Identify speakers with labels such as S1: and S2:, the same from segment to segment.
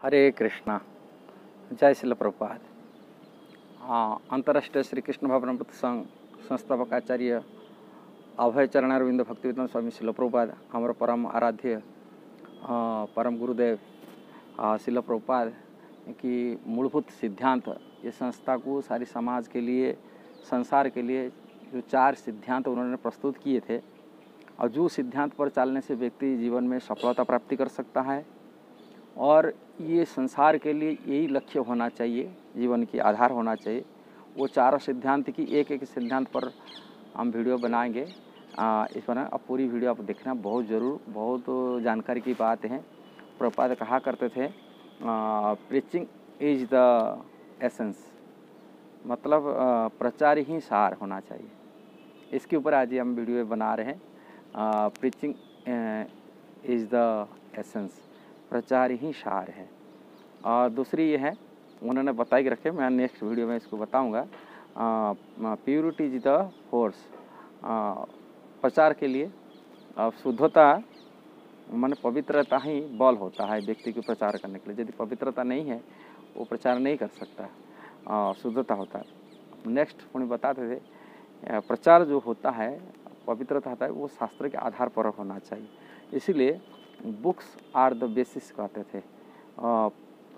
S1: हरे कृष्णा। जय शिल प्रभुपाद। अंतर्राष्ट्रीय श्री कृष्ण भावनामृत संघ संस्थापक आचार्य अभय चरणारविंद भक्तिवेदांत स्वामी शिल प्रभुपाद हमारे परम आराध्य परम गुरुदेव शिल प्रभुपाद की मूलभूत सिद्धांत ये संस्था को सारी समाज के लिए संसार के लिए जो 4 सिद्धांत उन्होंने प्रस्तुत किए थे और जो सिद्धांत पर चलने से व्यक्ति जीवन में सफलता प्राप्ति कर सकता है और ये संसार के लिए यही लक्ष्य होना चाहिए, जीवन की आधार होना चाहिए। वो 4 सिद्धांत की एक एक सिद्धांत पर हम वीडियो बनाएंगे। इस पर अब पूरी वीडियो आप देखना बहुत ज़रूर, बहुत जानकारी की बात है। प्रभुपाद कहा करते थे प्रीचिंग इज द एसेंस, मतलब प्रचार ही सार होना चाहिए। इसके ऊपर आज हम वीडियो बना रहे हैं। प्रीचिंग इज द एसेंस, प्रचार ही सार है। और दूसरी ये है, उन्होंने बता के रखे, मैं नेक्स्ट वीडियो में इसको बताऊंगा। प्योरिटी इज द फोर्स, प्रचार के लिए शुद्धता माने पवित्रता ही बल होता है व्यक्ति को प्रचार करने के लिए। यदि पवित्रता नहीं है वो प्रचार नहीं कर सकता, शुद्धता होता है। नेक्स्ट उन्हें बताते थे प्रचार जो होता है, पवित्रता होता है, वो शास्त्र के आधार पर होना चाहिए। इसीलिए बुक्स आर द बेसिस कहते थे।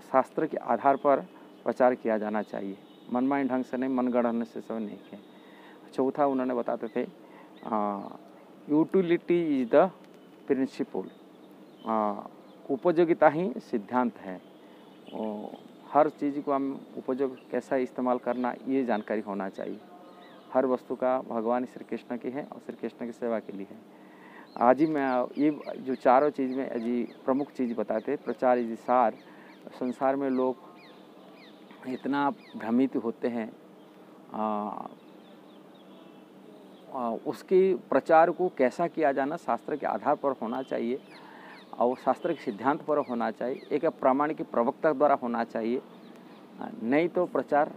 S1: शास्त्र के आधार पर प्रचार किया जाना चाहिए, मनमानी ढंग से नहीं, मनगढ़ंत से सब नहीं है। चौथा उन्होंने बताते थे यूटिलिटी इज द प्रिंसिपल, उपयोगिता ही सिद्धांत है। हर चीज़ को हम उपयोग कैसा इस्तेमाल करना ये जानकारी होना चाहिए। हर वस्तु का भगवान श्री कृष्ण की है और श्री कृष्ण की सेवा के लिए है। आज ही मैं ये जो 4 चीज़ में जी प्रमुख चीज़ बताते, प्रचार इज सार। संसार में लोग इतना भ्रमित होते हैं, उसके प्रचार को कैसा किया जाना शास्त्र के आधार पर होना चाहिए और शास्त्र के सिद्धांत पर होना चाहिए, एक प्रामाणिक प्रवक्ता द्वारा होना चाहिए। नहीं तो प्रचार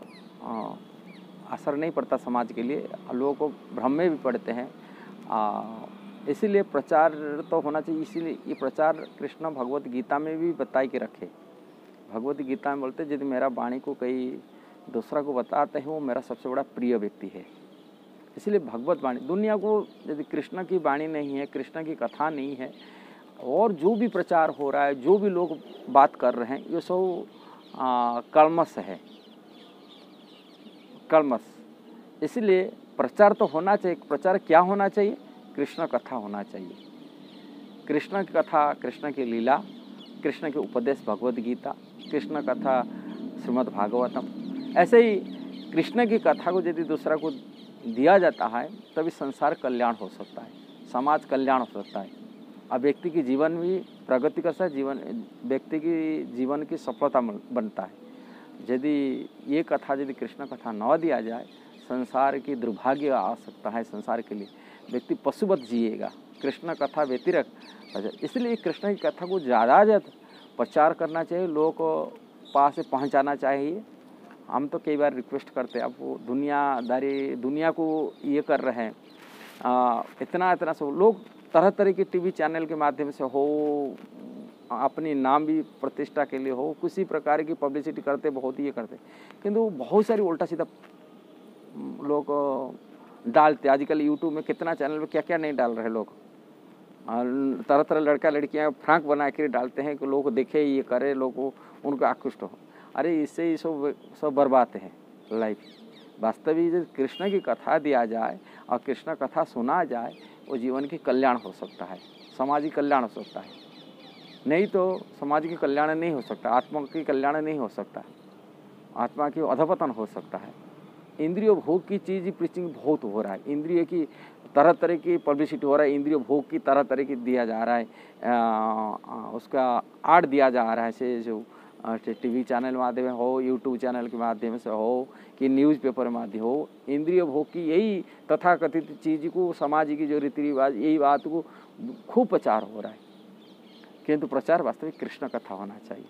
S1: असर नहीं पड़ता समाज के लिए, लोगों को भ्रम में भी पड़ते हैं। इसीलिए प्रचार तो होना चाहिए। इसीलिए ये प्रचार कृष्ण भगवत गीता में भी बताई के रखे। भगवत गीता में बोलते यदि मेरा वाणी को कई दूसरा को बताते हैं वो मेरा सबसे बड़ा प्रिय व्यक्ति है। इसलिए भगवत वाणी, दुनिया को यदि कृष्ण की वाणी नहीं है, कृष्ण की कथा नहीं है, और जो भी प्रचार हो रहा है, जो भी लोग बात कर रहे हैं, ये सब कलमश है, कलमश। इसलिए प्रचार तो होना चाहिए। प्रचार क्या होना चाहिए? कृष्ण कथा होना चाहिए। कृष्ण की कथा, कृष्ण की लीला, कृष्ण के उपदेश भगवत गीता, कृष्ण कथा श्रीमद् भागवतम। ऐसे ही कृष्ण की कथा को यदि दूसरा को दिया जाता है तभी संसार कल्याण हो सकता है, समाज कल्याण हो सकता है, अब व्यक्ति की जीवन भी प्रगति कर सकता है, जीवन व्यक्ति की जीवन की सफलता बनता है। यदि ये कथा, यदि कृष्ण कथा न दिया जाए, संसार की दुर्भाग्य आ सकता है। संसार के लिए व्यक्ति पशुवत जिएगा, कृष्ण कथा व्यतिरिक्त। इसलिए कृष्ण की कथा को ज़्यादा प्रचार करना चाहिए, लोगों को पास से पहुंचाना चाहिए। हम तो कई बार रिक्वेस्ट करते हैं, अब वो दुनियादारी दुनिया को ये कर रहे हैं, इतना सब लोग तरह तरह के टीवी चैनल के माध्यम से हो, अपनी नाम भी प्रतिष्ठा के लिए हो, किसी प्रकार की पब्लिसिटी करते, बहुत ये करते, किंतु बहुत सारी उल्टा सीधा लोग डालते। आजकल यूट्यूब में कितना चैनल में क्या क्या नहीं डाल रहे लोग, तरह तरह लड़का लड़कियां फ्रॉक बना के डालते हैं कि लोग देखे, ये करे, लोग उनको आकृष्ट हो। अरे इससे ही सब बर्बाद है लाइफ। वास्तविक कृष्ण की कथा दिया जाए और कृष्ण कथा सुना जाए, वो जीवन की कल्याण हो सकता है, समाज की कल्याण हो सकता है। नहीं तो समाज की कल्याण नहीं हो सकता, आत्मा की कल्याण नहीं हो सकता, आत्मा की अधपतन हो सकता है। इंद्रिय भोग की चीज़ प्रीचिंग बहुत हो रहा है, इंद्रिय की तरह तरह की पब्लिसिटी हो रहा है, इंद्रिय भोग की तरह तरह की दिया जा रहा है, उसका आर्ट दिया जा रहा है। से जो टीवी चैनल माध्यम हो, यूट्यूब चैनल के माध्यम से हो, कि न्यूज़पेपर माध्यम हो, इंद्रिय भोग की यही तथाकथित चीज़ को, समाज की जो रीति रिवाज, यही बात को खूब प्रचार हो रहा है। किंतु प्रचार वास्तविक कृष्ण कथा होना चाहिए,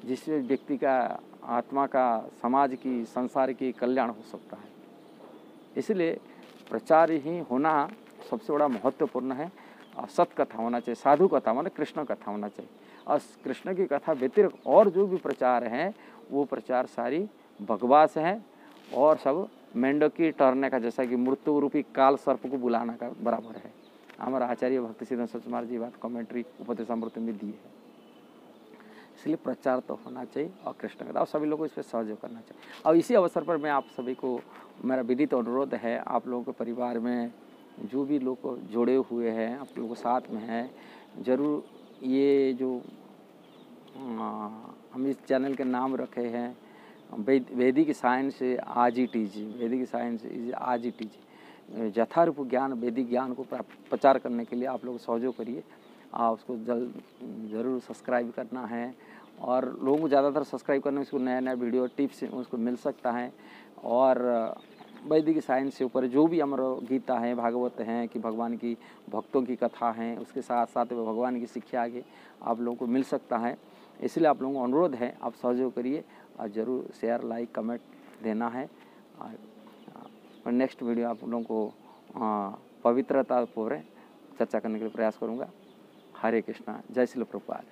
S1: जिससे व्यक्ति का, आत्मा का, समाज की, संसार की कल्याण हो सकता है। इसलिए प्रचार ही होना सबसे बड़ा महत्वपूर्ण है। सत कथा होना चाहिए, साधु कथा माने कृष्ण कथा होना चाहिए। और कृष्ण की कथा व्यतिरिक्त और जो भी प्रचार हैं वो प्रचार सारी बकवास हैं और सब मेंढकी टरने का, जैसा कि मृत्यु रूपी काल सर्प को बुलाना का बराबर है। हमारा आचार्य भक्ति सिद्धांत सचमार्ग जी बात कमेंट्री उपदेशामृत में दी है। इसलिए प्रचार तो होना चाहिए और कृष्ण कथा, और सभी लोगों को इस पर सहयोग करना चाहिए। और इसी अवसर पर मैं आप सभी को मेरा विनीत अनुरोध है, आप लोगों के परिवार में जो भी लोग जुड़े हुए हैं, आप लोगों के साथ में हैं, जरूर ये जो हम इस चैनल के नाम रखे हैं वैदिक साइंस आज ही टीजी, वैदिक साइंस इज आज ही टीजी, यथारूप ज्ञान वैदिक ज्ञान को प्रचार करने के लिए आप लोग सहयोग करिए। उसको ज़रूर सब्सक्राइब करना है और लोगों को ज़्यादातर सब्सक्राइब करने में उसको नया नया वीडियो टिप्स उसको मिल सकता है। और वैदिक साइंस से ऊपर जो भी हमारा गीता है, भागवत हैं कि भगवान की भक्तों की कथा हैं, उसके साथ साथ भगवान की शिक्षा आगे आप लोगों को मिल सकता है। इसलिए आप लोगों को अनुरोध है, आप सहयोग करिए और ज़रूर शेयर लाइक कमेंट देना है। और नेक्स्ट वीडियो आप लोगों को पवित्रता पर चर्चा करने के लिए प्रयास करूँगा। हरे कृष्णा, जय श्री प्रभुपाद।